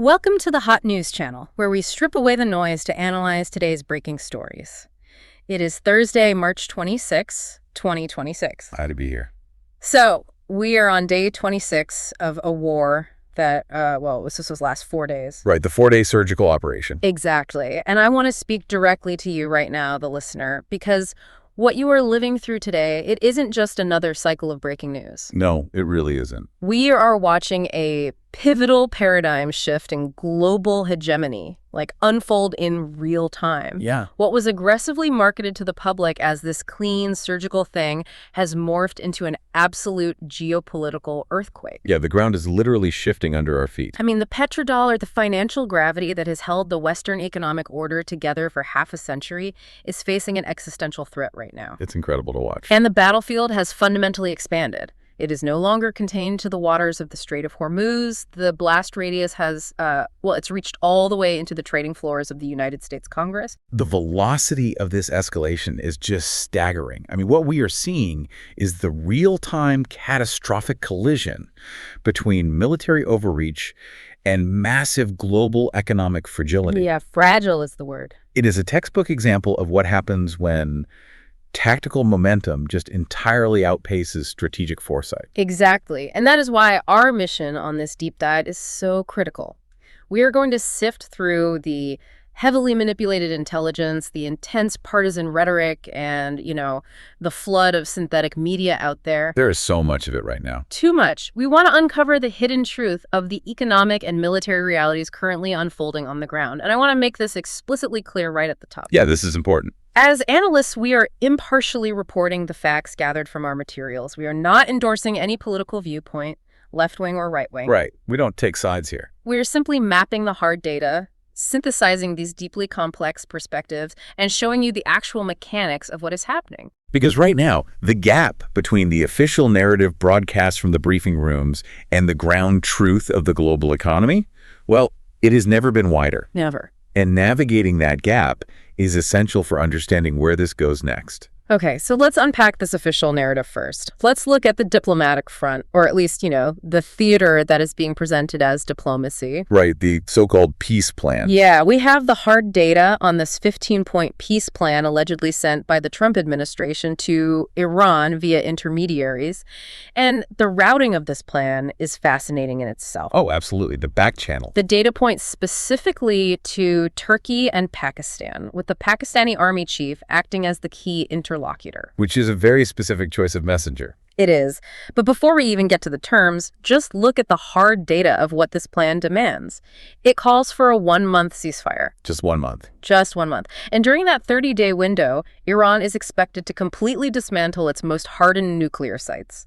Welcome to the Hot News Channel, where we strip away the noise to analyze today's breaking stories. It is Thursday, March 26, 2026. Glad to be here. So, we are on day 26 of a war that, this was last 4 days. Right, the 4-day surgical operation. Exactly. And I want to speak directly to you right now, the listener, because what you are living through today, it isn't just another cycle of breaking news. No, it really isn't. We are watching a pivotal paradigm shift in global hegemony, unfold in real time. Yeah. What was aggressively marketed to the public as this clean surgical thing has morphed into an absolute geopolitical earthquake. Yeah, the ground is literally shifting under our feet. I mean, the petrodollar, the financial gravity that has held the Western economic order together for half a century, is facing an existential threat right now. It's incredible to watch. And the battlefield has fundamentally expanded. It is no longer contained to the waters of the Strait of Hormuz. The blast radius has, it's reached all the way into the trading floors of the United States Congress. The velocity of this escalation is just staggering. I mean, what we are seeing is the real-time catastrophic collision between military overreach and massive global economic fragility. Yeah, fragile is the word. It is a textbook example of what happens when tactical momentum just entirely outpaces strategic foresight. Exactly. And that is why our mission on this deep dive is so critical. We are going to sift through the heavily manipulated intelligence, the intense partisan rhetoric, and, the flood of synthetic media out there. There is so much of it right now. Too much. We want to uncover the hidden truth of the economic and military realities currently unfolding on the ground. And I want to make this explicitly clear right at the top. Yeah, this is important. As analysts, we are impartially reporting the facts gathered from our materials. We are not endorsing any political viewpoint, left-wing or right-wing. Right. We don't take sides here. We are simply mapping the hard data, synthesizing these deeply complex perspectives, and showing you the actual mechanics of what is happening. Because right now, the gap between the official narrative broadcast from the briefing rooms and the ground truth of the global economy, well, it has never been wider. Never. And navigating that gap is essential for understanding where this goes next. Okay, so let's unpack this official narrative first. Let's look at the diplomatic front, or at least, the theater that is being presented as diplomacy. Right, the so-called peace plan. Yeah, we have the hard data on this 15-point peace plan allegedly sent by the Trump administration to Iran via intermediaries. And the routing of this plan is fascinating in itself. Oh, absolutely, the back channel. The data points specifically to Turkey and Pakistan, with the Pakistani army chief acting as the key interlocutor. Which is a very specific choice of messenger. It is. But before we even get to the terms, just look at the hard data of what this plan demands. It calls for a 1-month ceasefire. Just 1 month. Just 1 month. And during that 30-day window, Iran is expected to completely dismantle its most hardened nuclear sites.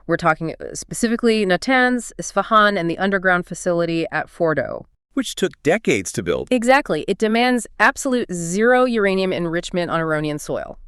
We're talking specifically Natanz, Isfahan, and the underground facility at Fordo. Which took decades to build. Exactly. It demands absolute zero uranium enrichment on Iranian soil.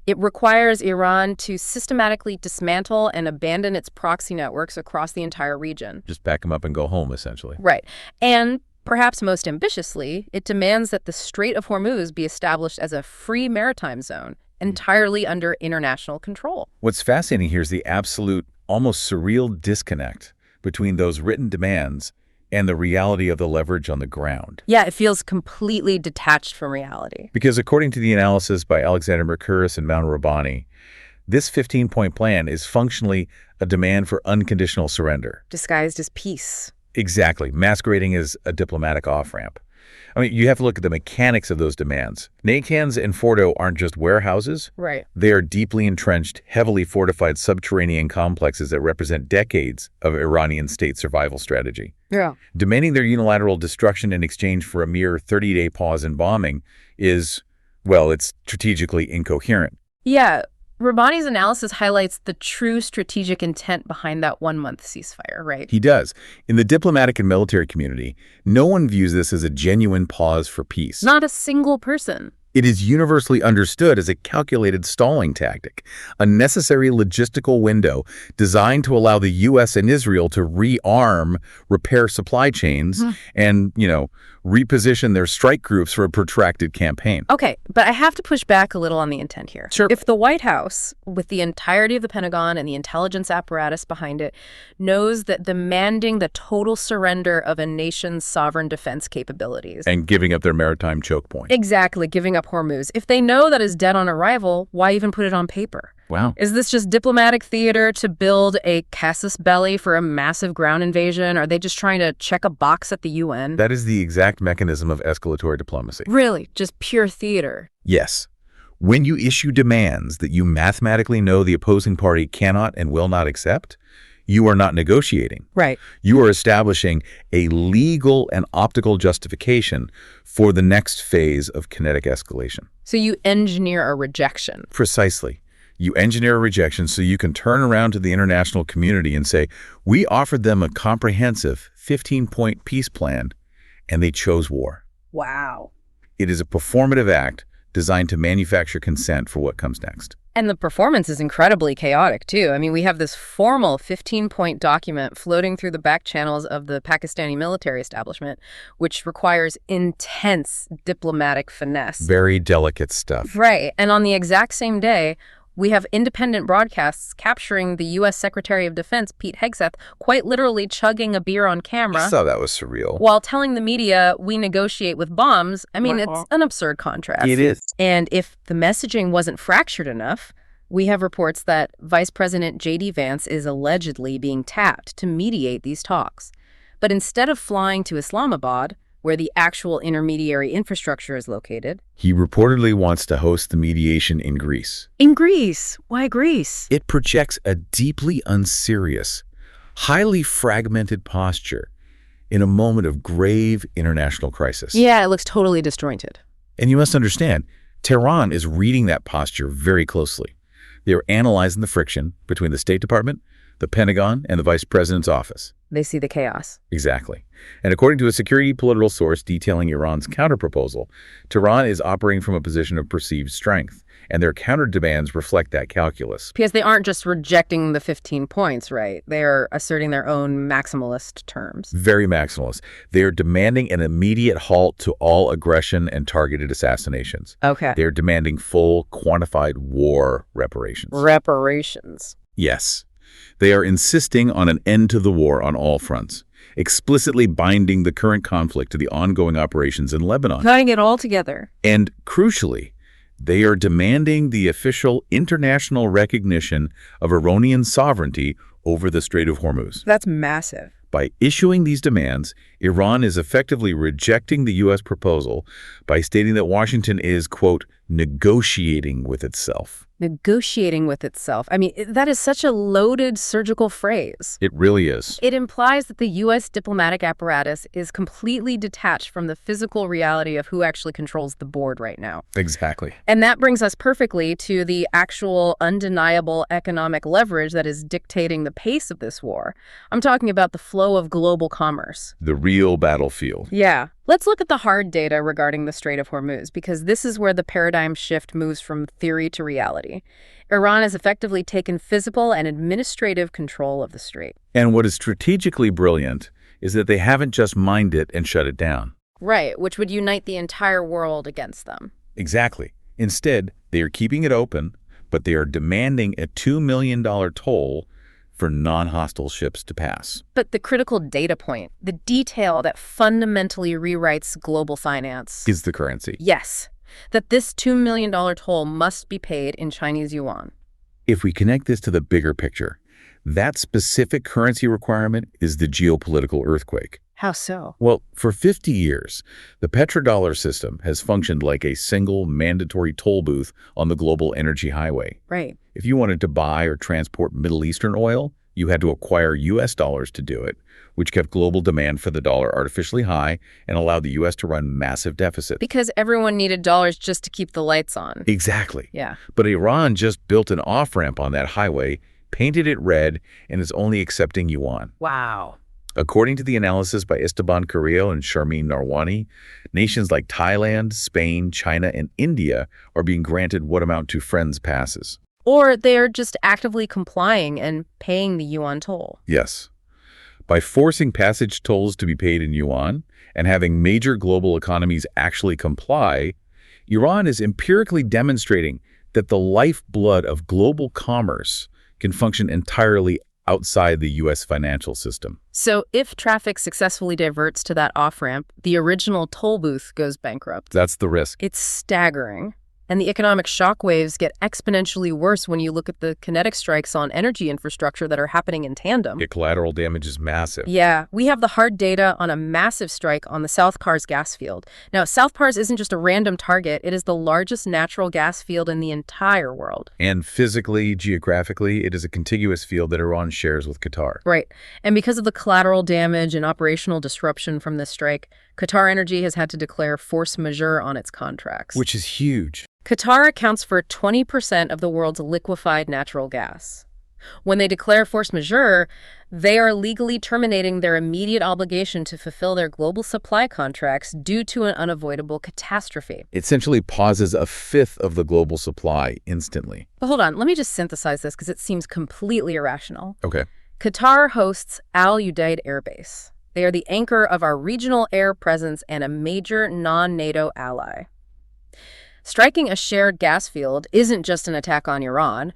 It requires Iran to systematically dismantle and abandon its proxy networks across the entire region. Just back them up and go home, essentially. Right. And perhaps most ambitiously, it demands that the Strait of Hormuz be established as a free maritime zone, entirely under international control. What's fascinating here is the absolute, almost surreal disconnect between those written demands and the reality of the leverage on the ground. Yeah, it feels completely detached from reality. Because according to the analysis by Alexander Mercouris and Mount Rabbani, this 15-point plan is functionally a demand for unconditional surrender. Disguised as peace. Exactly, masquerading as a diplomatic off-ramp. I mean, you have to look at the mechanics of those demands. Natanz and Fordo aren't just warehouses. Right. They are deeply entrenched, heavily fortified subterranean complexes that represent decades of Iranian state survival strategy. Yeah. Demanding their unilateral destruction in exchange for a mere 30-day pause in bombing is, it's strategically incoherent. Yeah. Rabbani's analysis highlights the true strategic intent behind that 1-month ceasefire, right? He does. In the diplomatic and military community, no one views this as a genuine pause for peace. Not a single person. It is universally understood as a calculated stalling tactic, a necessary logistical window designed to allow the U.S. and Israel to rearm, repair supply chains, and, reposition their strike groups for a protracted campaign. Okay, but I have to push back a little on the intent here. Sure. If the White House, with the entirety of the Pentagon and the intelligence apparatus behind it, knows that demanding the total surrender of a nation's sovereign defense capabilities And giving up their maritime choke point. Exactly, giving up Hormuz. If they know that is dead on arrival, why even put it on paper? Wow. Is this just diplomatic theater to build a casus belli for a massive ground invasion? Are they just trying to check a box at the UN? That is the exact mechanism of escalatory diplomacy. Really? Just pure theater? Yes. When you issue demands that you mathematically know the opposing party cannot and will not accept, you are not negotiating. Right. You are establishing a legal and optical justification for the next phase of kinetic escalation. So you engineer a rejection. Precisely. You engineer a rejection so you can turn around to the international community and say, we offered them a comprehensive 15-point peace plan, and they chose war. Wow. It is a performative act designed to manufacture consent for what comes next. And the performance is incredibly chaotic, too. I mean, we have this formal 15-point document floating through the back channels of the Pakistani military establishment, which requires intense diplomatic finesse. Very delicate stuff. Right. And on the exact same day, we have independent broadcasts capturing the U.S. Secretary of Defense, Pete Hegseth, quite literally chugging a beer on camera. I thought that was surreal. While telling the media, we negotiate with bombs. I mean, it's an absurd contrast. It is. And if the messaging wasn't fractured enough, we have reports that Vice President J.D. Vance is allegedly being tapped to mediate these talks. But instead of flying to Islamabad, where the actual intermediary infrastructure is located, he reportedly wants to host the mediation in Greece. In Greece? Why Greece? It projects a deeply unserious, highly fragmented posture in a moment of grave international crisis. Yeah, it looks totally disjointed. And you must understand, Tehran is reading that posture very closely. They are analyzing the friction between the State Department, the Pentagon, and the Vice President's office. They see the chaos. Exactly. And according to a security political source detailing Iran's counterproposal, Tehran is operating from a position of perceived strength, and their counter-demands reflect that calculus. Because they aren't just rejecting the 15 points, right? They're asserting their own maximalist terms. Very maximalist. They are demanding an immediate halt to all aggression and targeted assassinations. Okay. They're demanding full, quantified war reparations. Reparations. Yes. They are insisting on an end to the war on all fronts, explicitly binding the current conflict to the ongoing operations in Lebanon. Tying it all together. And crucially, they are demanding the official international recognition of Iranian sovereignty over the Strait of Hormuz. That's massive. By issuing these demands, Iran is effectively rejecting the U.S. proposal by stating that Washington is, quote, negotiating with itself. Negotiating with itself. I mean, that is such a loaded surgical phrase. It really is. It implies that the U.S. diplomatic apparatus is completely detached from the physical reality of who actually controls the board right now. Exactly. And that brings us perfectly to the actual undeniable economic leverage that is dictating the pace of this war. I'm talking about the flow of global commerce. The real battlefield. Yeah. Let's look at the hard data regarding the Strait of Hormuz, because this is where the paradigm shift moves from theory to reality. Iran has effectively taken physical and administrative control of the strait. And what is strategically brilliant is that they haven't just mined it and shut it down. Right, which would unite the entire world against them. Exactly. Instead, they are keeping it open, but they are demanding a $2 million toll for non-hostile ships to pass. But the critical data point, the detail that fundamentally rewrites global finance, Is the currency. yes, that this $2 million toll must be paid in Chinese yuan. If we connect this to the bigger picture, that specific currency requirement is the geopolitical earthquake. How so? Well, for 50 years, the petrodollar system has functioned like a single mandatory toll booth on the global energy highway. Right. If you wanted to buy or transport Middle Eastern oil, you had to acquire U.S. dollars to do it, which kept global demand for the dollar artificially high and allowed the U.S. to run massive deficits. Because everyone needed dollars just to keep the lights on. Exactly. Yeah. But Iran just built an off-ramp on that highway, painted it red, and is only accepting yuan. Wow. According to the analysis by Esteban Carrillo and Sharmeen Narwani, nations like Thailand, Spain, China, and India are being granted what amount to friends passes. Or they're just actively complying and paying the yuan toll. Yes. By forcing passage tolls to be paid in yuan and having major global economies actually comply, Iran is empirically demonstrating that the lifeblood of global commerce can function entirely outside the U.S. financial system. So if traffic successfully diverts to that off-ramp, the original toll booth goes bankrupt. That's the risk. It's staggering. And the economic shockwaves get exponentially worse when you look at the kinetic strikes on energy infrastructure that are happening in tandem. The collateral damage is massive. Yeah, we have the hard data on a massive strike on the South Pars gas field. Now, South Pars isn't just a random target. It is the largest natural gas field in the entire world. And physically, geographically, it is a contiguous field that Iran shares with Qatar. Right. And because of the collateral damage and operational disruption from this strike, Qatar Energy has had to declare force majeure on its contracts. Which is huge. Qatar accounts for 20% of the world's liquefied natural gas. When they declare force majeure, they are legally terminating their immediate obligation to fulfill their global supply contracts due to an unavoidable catastrophe. It essentially pauses a fifth of the global supply instantly. But hold on, let me just synthesize this because it seems completely irrational. Okay. Qatar hosts Al Udeid Air Base. They are the anchor of our regional air presence and a major non-NATO ally. Striking a shared gas field isn't just an attack on Iran.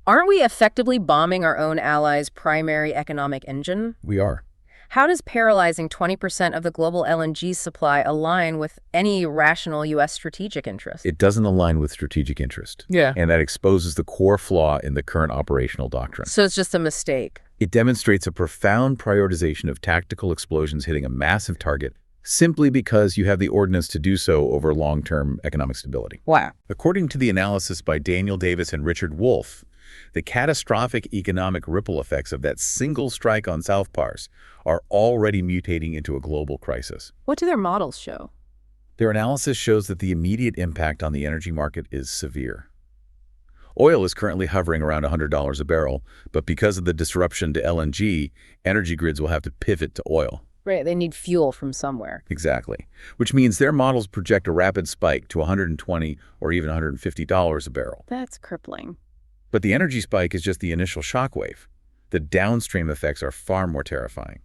Aren't we effectively bombing our own allies' primary economic engine? We are. How does paralyzing 20% of the global LNG supply align with any rational U.S. strategic interest? It doesn't align with strategic interest. Yeah. And that exposes the core flaw in the current operational doctrine. So it's just a mistake. It demonstrates a profound prioritization of tactical explosions hitting a massive target simply because you have the ordnance to do so over long-term economic stability. Wow. According to the analysis by Daniel Davis and Richard Wolff, the catastrophic economic ripple effects of that single strike on South Pars are already mutating into a global crisis. What do their models show? Their analysis shows that the immediate impact on the energy market is severe. Oil is currently hovering around $100 a barrel, but because of the disruption to LNG, energy grids will have to pivot to oil. Right, they need fuel from somewhere. Exactly. Which means their models project a rapid spike to $120 or even $150 a barrel. That's crippling. But the energy spike is just the initial shockwave. The downstream effects are far more terrifying.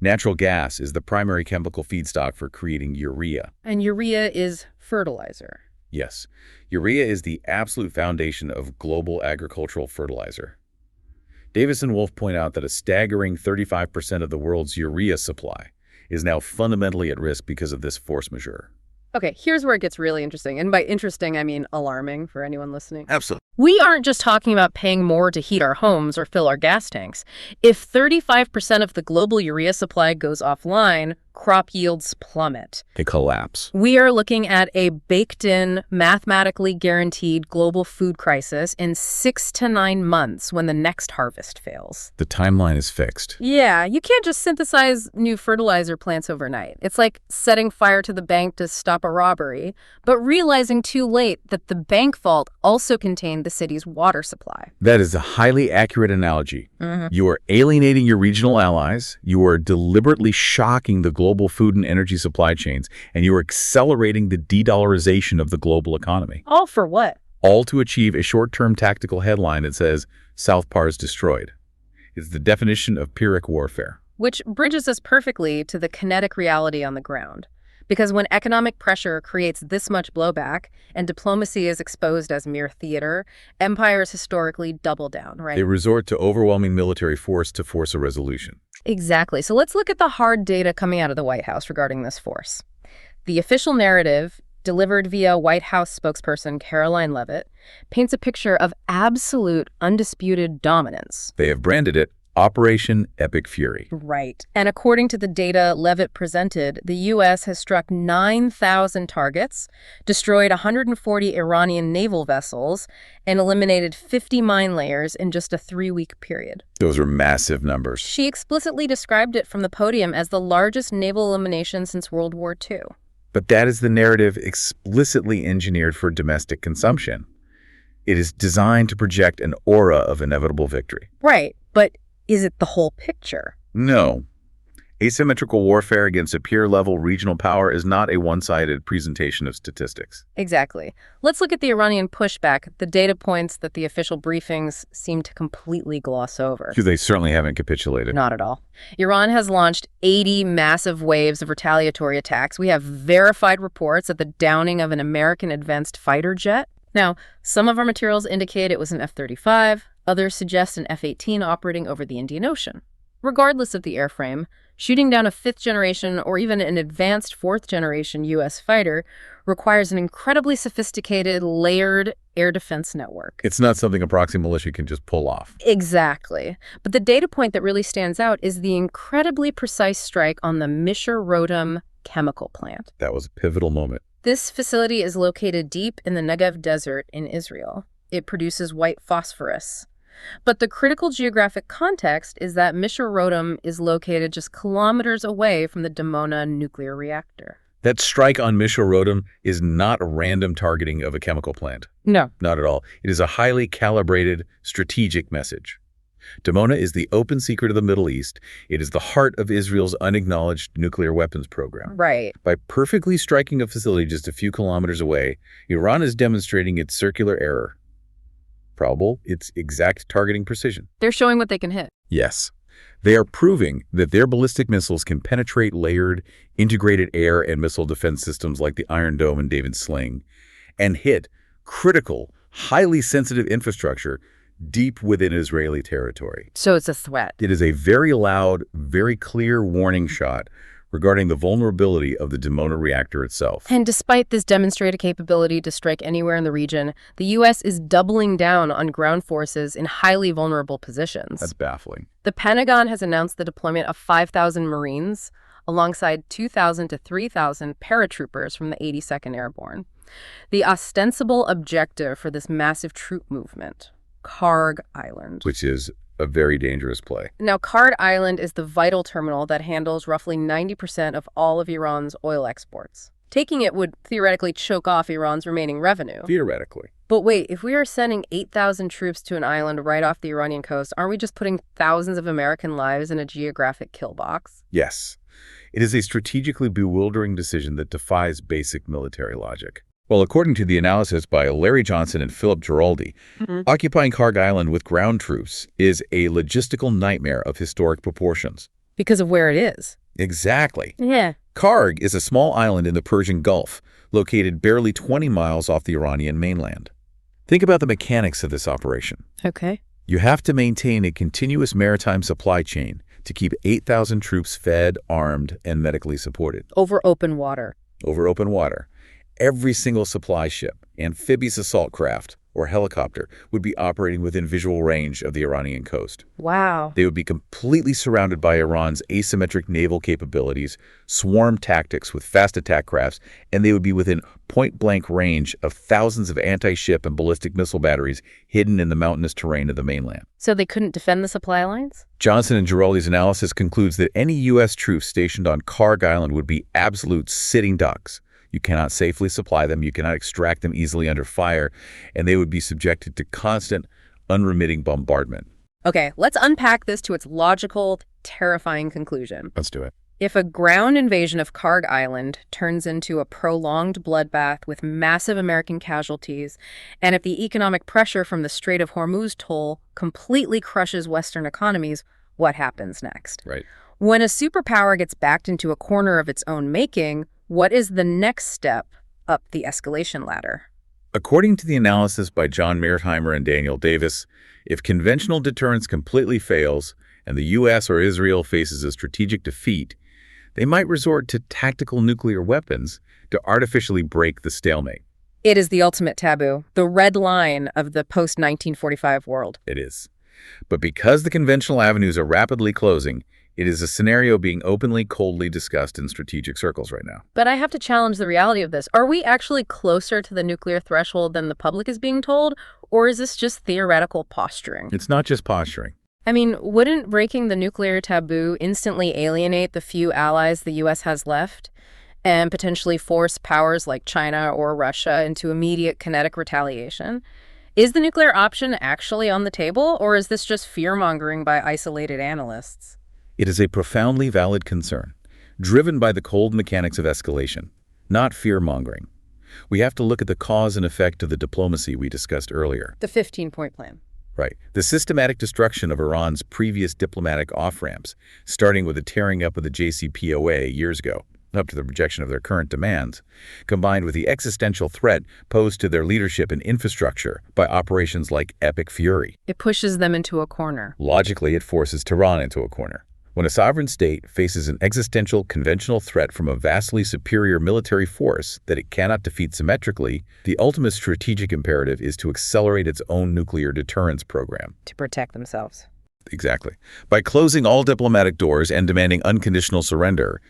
Natural gas is the primary chemical feedstock for creating urea. And urea is fertilizer. Yes, urea is the absolute foundation of global agricultural fertilizer. Davis and Wolff point out that a staggering 35% of the world's urea supply is now fundamentally at risk because of this force majeure. Okay, here's where it gets really interesting. And by interesting, I mean alarming for anyone listening. Absolutely. We aren't just talking about paying more to heat our homes or fill our gas tanks. If 35% of the global urea supply goes offline, crop yields plummet. They collapse. We are looking at a baked-in, mathematically guaranteed global food crisis in 6 to 9 months when the next harvest fails. The timeline is fixed. Yeah, you can't just synthesize new fertilizer plants overnight. It's like setting fire to the bank to stop a robbery, but realizing too late that the bank vault also contained the city's water supply. That is a highly accurate analogy. Mm-hmm. You are alienating your regional allies, you are deliberately shocking the global food and energy supply chains, and you are accelerating the de-dollarization of the global economy. All for what? All to achieve a short-term tactical headline that says, South Pars destroyed. It's the definition of Pyrrhic warfare. Which bridges us perfectly to the kinetic reality on the ground. Because when economic pressure creates this much blowback and diplomacy is exposed as mere theater, empires historically double down, right? They resort to overwhelming military force to force a resolution. Exactly. So let's look at the hard data coming out of the White House regarding this force. The official narrative, delivered via White House spokesperson Caroline Leavitt, paints a picture of absolute, undisputed dominance. They have branded it Operation Epic Fury. Right. And according to the data Leavitt presented, the U.S. has struck 9,000 targets, destroyed 140 Iranian naval vessels, and eliminated 50 mine layers in just a 3-week period. Those are massive numbers. She explicitly described it from the podium as the largest naval elimination since World War II. But that is the narrative explicitly engineered for domestic consumption. It is designed to project an aura of inevitable victory. Right, but is it the whole picture? No. Asymmetrical warfare against a peer-level regional power is not a one-sided presentation of statistics. Exactly. Let's look at the Iranian pushback, the data points that the official briefings seem to completely gloss over. They certainly haven't capitulated. Not at all. Iran has launched 80 massive waves of retaliatory attacks. We have verified reports of the downing of an American advanced fighter jet. Now, some of our materials indicate it was an F-35. Others suggest an F-18 operating over the Indian Ocean. Regardless of the airframe, shooting down a fifth-generation or even an advanced fourth-generation U.S. fighter requires an incredibly sophisticated, layered air defense network. It's not something a proxy militia can just pull off. Exactly. But the data point that really stands out is the incredibly precise strike on the Misher-Rotem chemical plant. That was a pivotal moment. This facility is located deep in the Negev desert in Israel. It produces white phosphorus. But the critical geographic context is that Misher-Rotem is located just kilometers away from the Dimona nuclear reactor. That strike on Misher-Rotem is not a random targeting of a chemical plant. No. Not at all. It is a highly calibrated, strategic message. Dimona is the open secret of the Middle East. It is the heart of Israel's unacknowledged nuclear weapons program. Right. By perfectly striking a facility just a few kilometers away, Iran is demonstrating its circular error. Probable, its exact targeting precision. They're showing what they can hit. Yes. They are proving that their ballistic missiles can penetrate layered, integrated air and missile defense systems like the Iron Dome and David's Sling, and hit critical, highly sensitive infrastructure deep within Israeli territory. So it's a threat. It is a very loud, very clear warning shot regarding the vulnerability of the Dimona reactor itself. And despite this demonstrated capability to strike anywhere in the region, the U.S. is doubling down on ground forces in highly vulnerable positions. That's baffling. The Pentagon has announced the deployment of 5,000 Marines alongside 2,000 to 3,000 paratroopers from the 82nd Airborne. The ostensible objective for this massive troop movement, Kharg Island. Which is a very dangerous play. Now, Kharg Island is the vital terminal that handles roughly 90% of all of Iran's oil exports. Taking it would theoretically choke off Iran's remaining revenue. Theoretically. But wait, if we are sending 8,000 troops to an island right off the Iranian coast, aren't we just putting thousands of American lives in a geographic kill box? Yes. It is a strategically bewildering decision that defies basic military logic. Well, according to the analysis by Larry Johnson and Philip Giraldi, occupying Kharg Island with ground troops is a logistical nightmare of historic proportions. Because of where it is. Exactly. Yeah. Kharg is a small island in the Persian Gulf, located barely 20 miles off the Iranian mainland. Think about the mechanics of this operation. Okay. You have to maintain a continuous maritime supply chain to keep 8,000 troops fed, armed, and medically supported. Over open water. Over open water. Every single supply ship, amphibious assault craft, or helicopter would be operating within visual range of the Iranian coast. Wow. They would be completely surrounded by Iran's asymmetric naval capabilities, swarm tactics with fast attack crafts, and they would be within point-blank range of thousands of anti-ship and ballistic missile batteries hidden in the mountainous terrain of the mainland. So they couldn't defend the supply lines? Johnson and Giraldi's analysis concludes that any U.S. troops stationed on Kharg Island would be absolute sitting ducks. You cannot safely supply them, you cannot extract them easily under fire, and they would be subjected to constant, unremitting bombardment. Okay, let's unpack this to its logical, terrifying conclusion. Let's do it. If a ground invasion of Kharg Island turns into a prolonged bloodbath with massive American casualties, and if the economic pressure from the Strait of Hormuz toll completely crushes Western economies, what happens next? Right. When a superpower gets backed into a corner of its own making, what is the next step up the escalation ladder? According to the analysis by John Mearsheimer and Daniel Davis, if conventional deterrence completely fails and the U.S. or Israel faces a strategic defeat, they might resort to tactical nuclear weapons to artificially break the stalemate. It is the ultimate taboo, the red line of the post-1945 world. It is. But because the conventional avenues are rapidly closing, it is a scenario being openly, coldly discussed in strategic circles right now. But I have to challenge the reality of this. Are we actually closer to the nuclear threshold than the public is being told? Or is this just theoretical posturing? It's not just posturing. I mean, wouldn't breaking the nuclear taboo instantly alienate the few allies the U.S. has left and potentially force powers like China or Russia into immediate kinetic retaliation? Is the nuclear option actually on the table, or is this just fear-mongering by isolated analysts? It is a profoundly valid concern, driven by the cold mechanics of escalation, not fear-mongering. We have to look at the cause and effect of the diplomacy we discussed earlier. The 15-point plan. Right. The systematic destruction of Iran's previous diplomatic off-ramps, starting with the tearing up of the JCPOA years ago, up to the rejection of their current demands, combined with the existential threat posed to their leadership and infrastructure by operations like Epic Fury. It pushes them into a corner. Logically, it forces Tehran into a corner. When a sovereign state faces an existential conventional threat from a vastly superior military force that it cannot defeat symmetrically, the ultimate strategic imperative is to accelerate its own nuclear deterrence program. To protect themselves. Exactly. By closing all diplomatic doors and demanding unconditional surrender,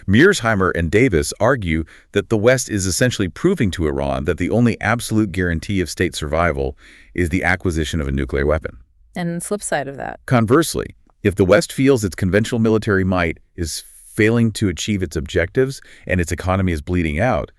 Mearsheimer and Davis argue that the West is essentially proving to Iran that the only absolute guarantee of state survival is the acquisition of a nuclear weapon. And the flip side of that. Conversely, if the West feels its conventional military might is failing to achieve its objectives and its economy is bleeding out,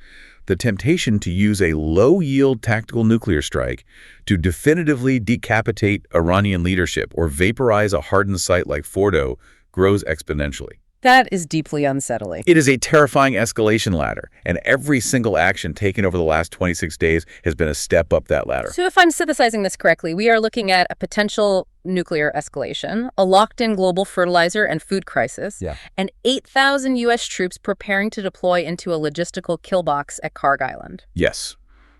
the temptation to use a low-yield tactical nuclear strike to definitively decapitate Iranian leadership or vaporize a hardened site like Fordo grows exponentially. That is deeply unsettling. It is a terrifying escalation ladder, and every single action taken over the last 26 days has been a step up that ladder. So if I'm synthesizing this correctly, we are looking at a potential nuclear escalation, a locked-in global fertilizer and food crisis, and 8,000 U.S. troops preparing to deploy into a logistical killbox at Kharg Island. Yes,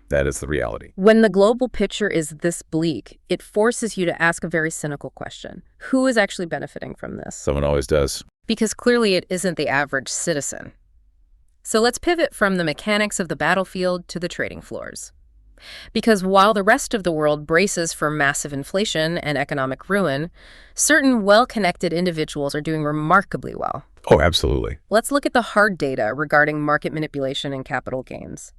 that is the reality. When the global picture is this bleak, it forces you to ask a very cynical question. Who is actually benefiting from this? Someone always does. Because clearly it isn't the average citizen. So let's pivot from the mechanics of the battlefield to the trading floors. Because while the rest of the world braces for massive inflation and economic ruin, certain well-connected individuals are doing remarkably well. Oh, absolutely. Let's look at the hard data regarding market manipulation and capital gains.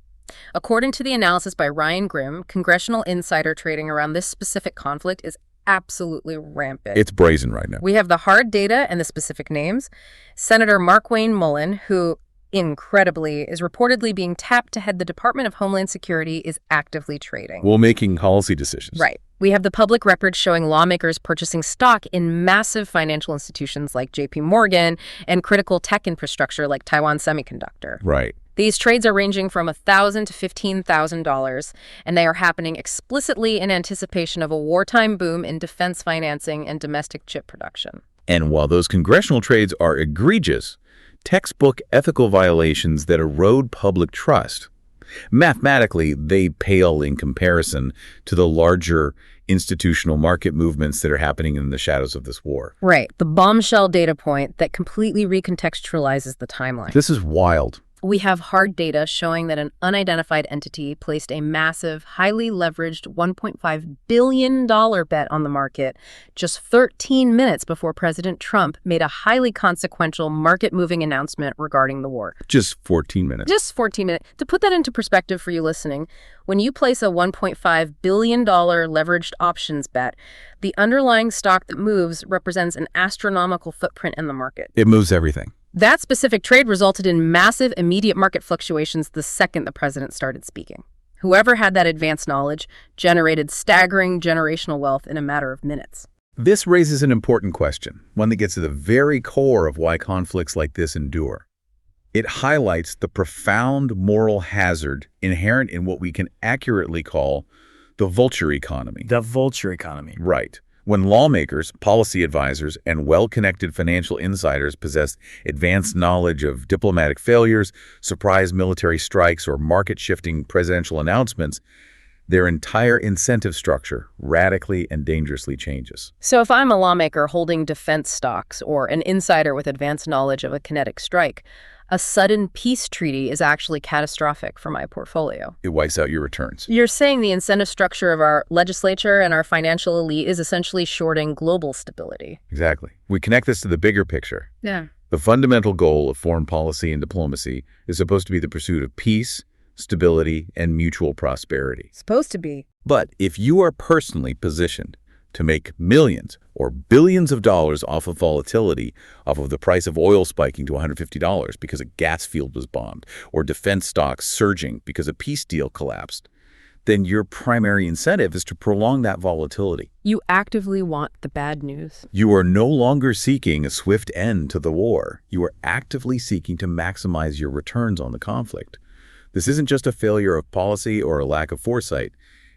According to the analysis by Ryan Grimm, congressional insider trading around this specific conflict is absolutely rampant. It's brazen right now. We have the hard data and the specific names. Senator Markwayne Mullin, who incredibly is reportedly being tapped to head the Department of Homeland Security, is actively trading. While making policy decisions. Right. We have the public records showing lawmakers purchasing stock in massive financial institutions like JP Morgan and critical tech infrastructure like Taiwan Semiconductor. Right. These trades are ranging from $1,000 to $15,000, and they are happening explicitly in anticipation of a wartime boom in defense financing and domestic chip production. And while those congressional trades are egregious, textbook ethical violations that erode public trust, mathematically, they pale in comparison to the larger institutional market movements that are happening in the shadows of this war. Right. The bombshell data point that completely recontextualizes the timeline. This is wild. We have hard data showing that an unidentified entity placed a massive, highly leveraged $1.5 billion bet on the market just 13 minutes before President Trump made a highly consequential market-moving announcement regarding the war. Just 14 minutes. Just 14 minutes. To put that into perspective for you listening, when you place a $1.5 billion leveraged options bet, the underlying stock that moves represents an astronomical footprint in the market. It moves everything. That specific trade resulted in massive immediate market fluctuations the second the president started speaking. Whoever had that advanced knowledge generated staggering generational wealth in a matter of minutes. This raises an important question, one that gets to the very core of why conflicts like this endure. It highlights the profound moral hazard inherent in what we can accurately call the vulture economy. The vulture economy. Right. When lawmakers, policy advisors, and well-connected financial insiders possess advanced knowledge of diplomatic failures, surprise military strikes, or market-shifting presidential announcements, their entire incentive structure radically and dangerously changes. So if I'm a lawmaker holding defense stocks or an insider with advanced knowledge of a kinetic strike, a sudden peace treaty is actually catastrophic for my portfolio. It wipes out your returns. You're saying the incentive structure of our legislature and our financial elite is essentially shorting global stability. Exactly. We connect this to the bigger picture. Yeah. The fundamental goal of foreign policy and diplomacy is supposed to be the pursuit of peace, stability, and mutual prosperity. Supposed to be. But if you are personally positioned to make millions or billions of dollars off of volatility, off of the price of oil spiking to $150 because a gas field was bombed, or defense stocks surging because a peace deal collapsed, then your primary incentive is to prolong that volatility. You actively want the bad news. You are no longer seeking a swift end to the war. You are actively seeking to maximize your returns on the conflict. This isn't just a failure of policy or a lack of foresight.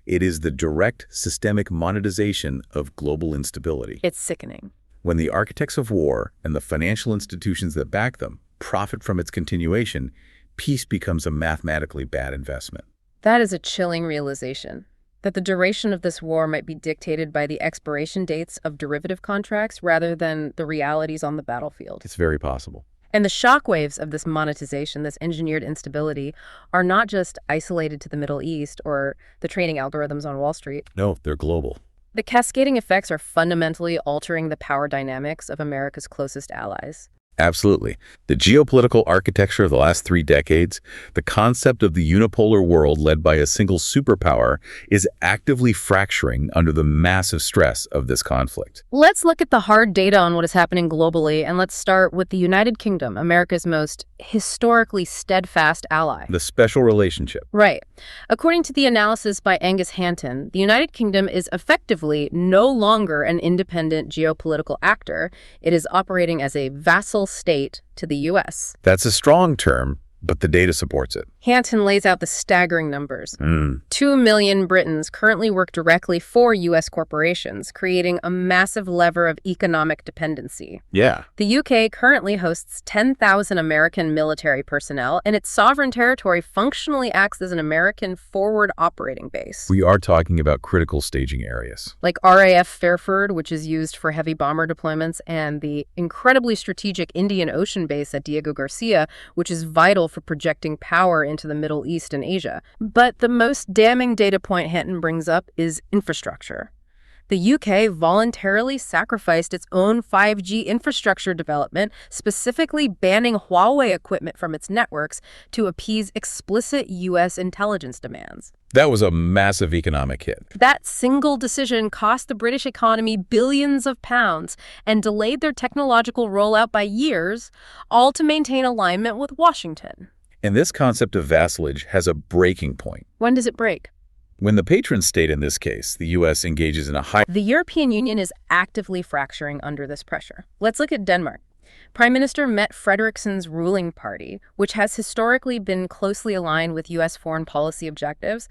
It is the direct systemic monetization of global instability. It's sickening. When the architects of war and the financial institutions that back them profit from its continuation, peace becomes a mathematically bad investment. That is a chilling realization, that the duration of this war might be dictated by the expiration dates of derivative contracts rather than the realities on the battlefield. It's very possible. And the shockwaves of this monetization, this engineered instability, are not just isolated to the Middle East or the trading algorithms on Wall Street. No, they're global. The cascading effects are fundamentally altering the power dynamics of America's closest allies. Absolutely. The geopolitical architecture of the last 3 decades, the concept of the unipolar world led by a single superpower, is actively fracturing under the massive stress of this conflict. Let's look at the hard data on what is happening globally, and let's start with the United Kingdom, America's most historically steadfast ally. The special relationship. Right. According to the analysis by Angus Hanton, the United Kingdom is effectively no longer an independent geopolitical actor. It is operating as a vassal state to the U.S. That's a strong term, but the data supports it. Hanton lays out the staggering numbers. 2 million Britons currently work directly for U.S. corporations, creating a massive lever of economic dependency. Yeah. The U.K. currently hosts 10,000 American military personnel, and its sovereign territory functionally acts as an American forward operating base. We are talking about critical staging areas. Like RAF Fairford, which is used for heavy bomber deployments, and the incredibly strategic Indian Ocean base at Diego Garcia, which is vital for projecting power into the Middle East and Asia. But the most damning data point Hanton brings up is infrastructure. The UK voluntarily sacrificed its own 5G infrastructure development, specifically banning Huawei equipment from its networks to appease explicit US intelligence demands. That was a massive economic hit. That single decision cost the British economy billions of pounds and delayed their technological rollout by years, all to maintain alignment with Washington. And this concept of vassalage has a breaking point. When does it break? When the patron state, in this case, the U.S., engages in a high... The European Union is actively fracturing under this pressure. Let's look at Denmark. Prime Minister Mette Frederiksen's ruling party, which has historically been closely aligned with U.S. foreign policy objectives,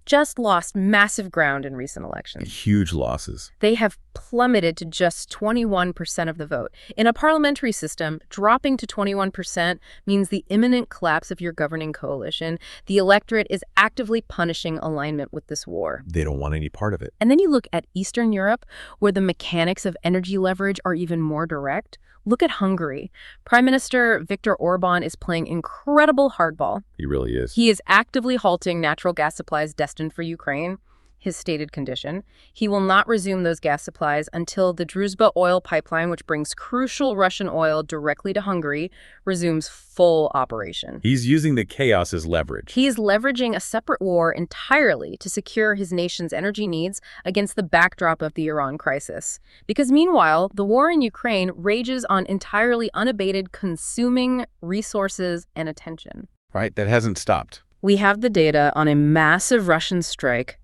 just lost massive ground in recent elections. Huge losses. They have plummeted to just 21% of the vote. In a parliamentary system, dropping to 21% means the imminent collapse of your governing coalition. The electorate is actively punishing alignment with this war. They don't want any part of it. And then you look at Eastern Europe, where the mechanics of energy leverage are even more direct. Look at Hungary. Prime Minister Viktor Orban is playing incredible hardball. He really is. He is actively halting natural gas supplies destined for Ukraine, his stated condition. He will not resume those gas supplies until the Druzhba oil pipeline, which brings crucial Russian oil directly to Hungary, resumes full operation. He's using the chaos as leverage. He is leveraging a separate war entirely to secure his nation's energy needs against the backdrop of the Iran crisis. Because meanwhile, the war in Ukraine rages on entirely unabated consuming resources and attention. Right? That hasn't stopped. We have the data on a massive Russian strike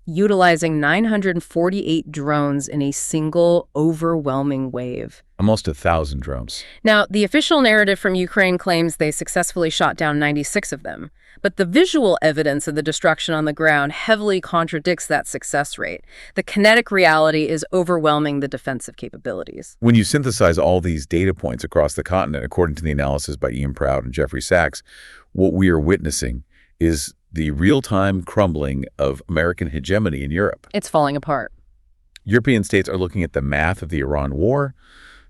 utilizing 948 drones in a single overwhelming wave. Almost 1,000 drones. Now, the official narrative from Ukraine claims they successfully shot down 96 of them. But the visual evidence of the destruction on the ground heavily contradicts that success rate. The kinetic reality is overwhelming the defensive capabilities. When you synthesize all these data points across the continent, according to the analysis by Ian Proud and Jeffrey Sachs, what we are witnessing is the real-time crumbling of American hegemony in Europe. It's falling apart. European states are looking at the math of the Iran war,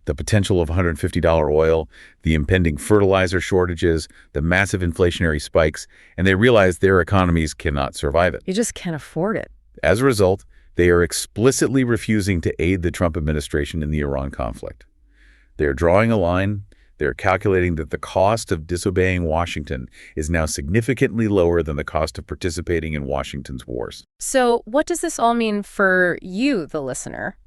the potential of $150 oil, the impending fertilizer shortages, the massive inflationary spikes, and they realize their economies cannot survive it. You just can't afford it. As a result, they are explicitly refusing to aid the Trump administration in the Iran conflict. They are drawing a line. They're calculating that the cost of disobeying Washington is now significantly lower than the cost of participating in Washington's wars. So what does this all mean for you, the listener?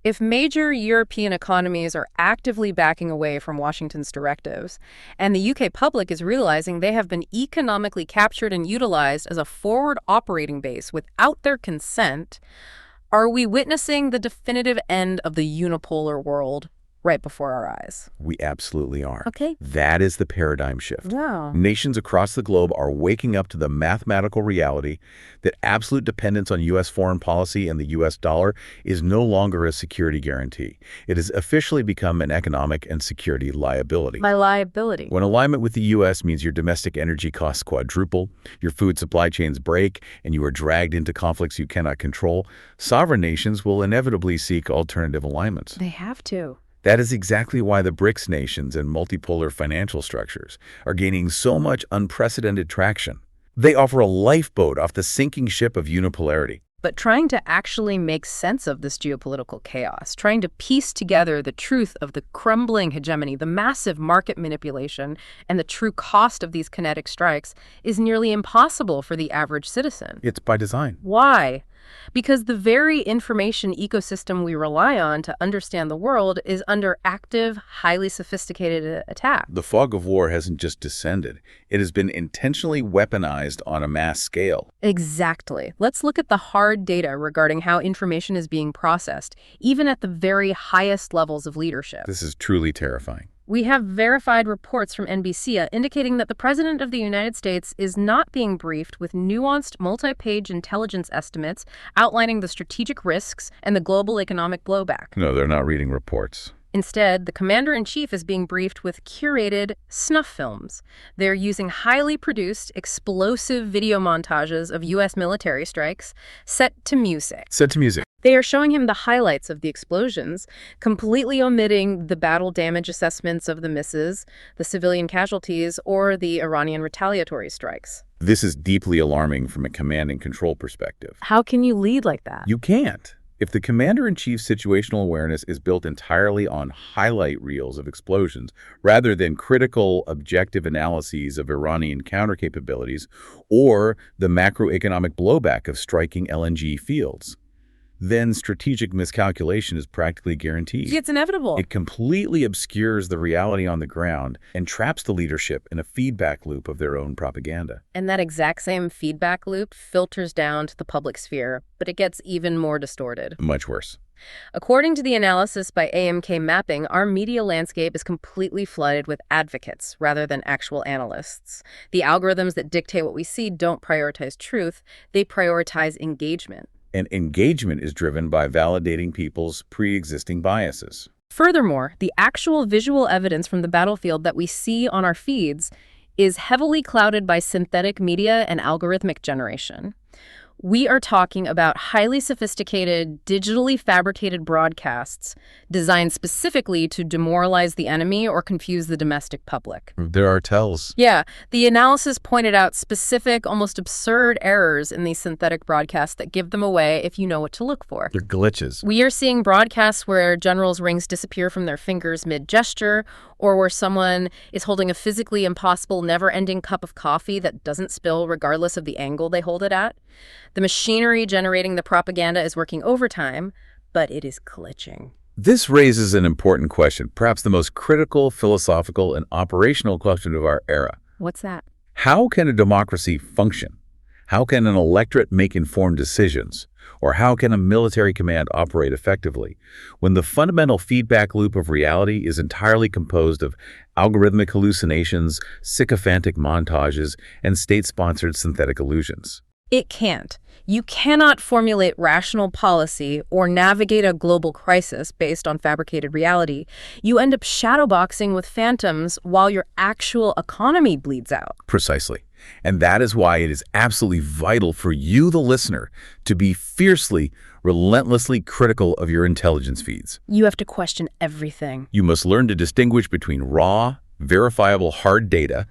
If major European economies are actively backing away from Washington's directives, and the UK public is realizing they have been economically captured and utilized as a forward operating base without their consent, are we witnessing the definitive end of the unipolar world right before our eyes? We absolutely are. Okay. That is the paradigm shift. Yeah. Nations across the globe are waking up to the mathematical reality that absolute dependence on U.S. foreign policy and the U.S. dollar is no longer a security guarantee. It has officially become an economic and security liability. My liability. When alignment with the U.S. means your domestic energy costs quadruple, your food supply chains break, and you are dragged into conflicts you cannot control, sovereign nations will inevitably seek alternative alignments. They have to. That is exactly why the BRICS nations and multipolar financial structures are gaining so much unprecedented traction. They offer a lifeboat off the sinking ship of unipolarity. But trying to actually make sense of this geopolitical chaos, trying to piece together the truth of the crumbling hegemony, the massive market manipulation, and the true cost of these kinetic strikes is nearly impossible for the average citizen. It's by design. Why? Because the very information ecosystem we rely on to understand the world is under active, highly sophisticated attack. The fog of war hasn't just descended. It has been intentionally weaponized on a mass scale. Exactly. Let's look at the hard data regarding how information is being processed, even at the very highest levels of leadership. This is truly terrifying. We have verified reports from NBC indicating that the President of the United States is not being briefed with nuanced, multi-page intelligence estimates outlining the strategic risks and the global economic blowback. No, they're not reading reports. Instead, the commander-in-chief is being briefed with curated snuff films. They're using highly produced, explosive video montages of U.S. military strikes set to music. They are showing him the highlights of the explosions, completely omitting the battle damage assessments of the misses, the civilian casualties, or the Iranian retaliatory strikes. This is deeply alarming from a command and control perspective. How can you lead like that? You can't. If the commander-in-chief's situational awareness is built entirely on highlight reels of explosions rather than critical, objective analyses of Iranian counter-capabilities or the macroeconomic blowback of striking LNG fields, then strategic miscalculation is practically guaranteed. It's inevitable. It completely obscures the reality on the ground and traps the leadership in a feedback loop of their own propaganda. And that exact same feedback loop filters down to the public sphere, but it gets even more distorted. Much worse. According to the analysis by AMK Mapping, our media landscape is completely flooded with advocates rather than actual analysts. The algorithms that dictate what we see don't prioritize truth, they prioritize engagement. And engagement is driven by validating people's pre-existing biases. Furthermore, the actual visual evidence from the battlefield that we see on our feeds is heavily clouded by synthetic media and algorithmic generation. We are talking about highly sophisticated, digitally fabricated broadcasts designed specifically to demoralize the enemy or confuse the domestic public. There are tells. Yeah, the analysis pointed out specific, almost absurd errors in these synthetic broadcasts that give them away if you know what to look for. They're glitches. We are seeing broadcasts where generals' rings disappear from their fingers mid-gesture, or where someone is holding a physically impossible, never-ending cup of coffee that doesn't spill regardless of the angle they hold it at. The machinery generating the propaganda is working overtime, but it is glitching. This raises an important question, perhaps the most critical, philosophical, and operational question of our era. What's that? How can a democracy function? How can an electorate make informed decisions? Or how can a military command operate effectively when the fundamental feedback loop of reality is entirely composed of algorithmic hallucinations, sycophantic montages, and state-sponsored synthetic illusions? It can't. You cannot formulate rational policy or navigate a global crisis based on fabricated reality. You end up shadowboxing with phantoms while your actual economy bleeds out. Precisely. And that is why it is absolutely vital for you, the listener, to be fiercely, relentlessly critical of your intelligence feeds. You have to question everything. You must learn to distinguish between raw, verifiable hard data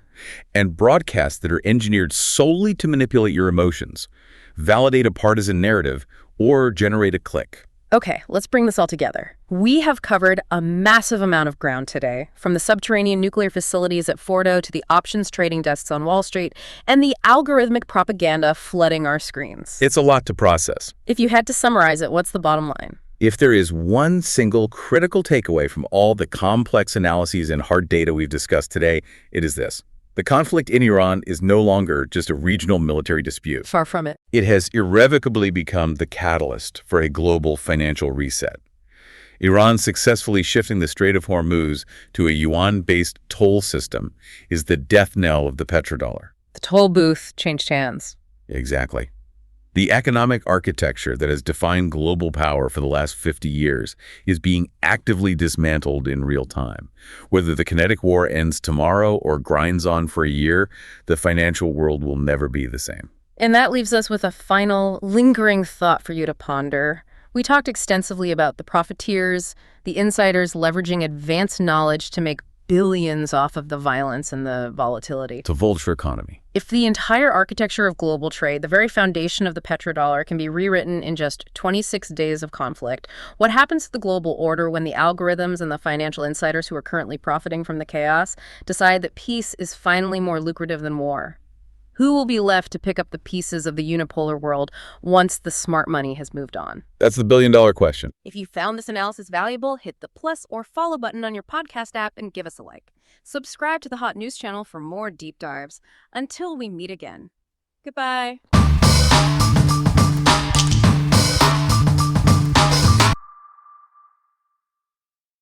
and broadcasts that are engineered solely to manipulate your emotions, validate a partisan narrative, or generate a click. Okay, let's bring this all together. We have covered a massive amount of ground today, from the subterranean nuclear facilities at Fordo to the options trading desks on Wall Street and the algorithmic propaganda flooding our screens. It's a lot to process. If you had to summarize it, what's the bottom line? If there is one single critical takeaway from all the complex analyses and hard data we've discussed today, it is this. The conflict in Iran is no longer just a regional military dispute. Far from it. It has irrevocably become the catalyst for a global financial reset. Iran successfully shifting the Strait of Hormuz to a yuan-based toll system is the death knell of the petrodollar. The toll booth changed hands. Exactly. The economic architecture that has defined global power for the last 50 years is being actively dismantled in real time. Whether the kinetic war ends tomorrow or grinds on for a year, the financial world will never be the same. And that leaves us with a final, lingering thought for you to ponder. We talked extensively about the profiteers, the insiders leveraging advanced knowledge to make billions off of the violence and the volatility. It's a vulture economy. If the entire architecture of global trade, the very foundation of the petrodollar, can be rewritten in just 26 days of conflict, what happens to the global order when the algorithms and the financial insiders who are currently profiting from the chaos decide that peace is finally more lucrative than war? Who will be left to pick up the pieces of the unipolar world once the smart money has moved on? That's the billion-dollar question. If you found this analysis valuable, hit the plus or follow button on your podcast app and give us a like. Subscribe to the Hot News channel for more deep dives. Until we meet again. Goodbye.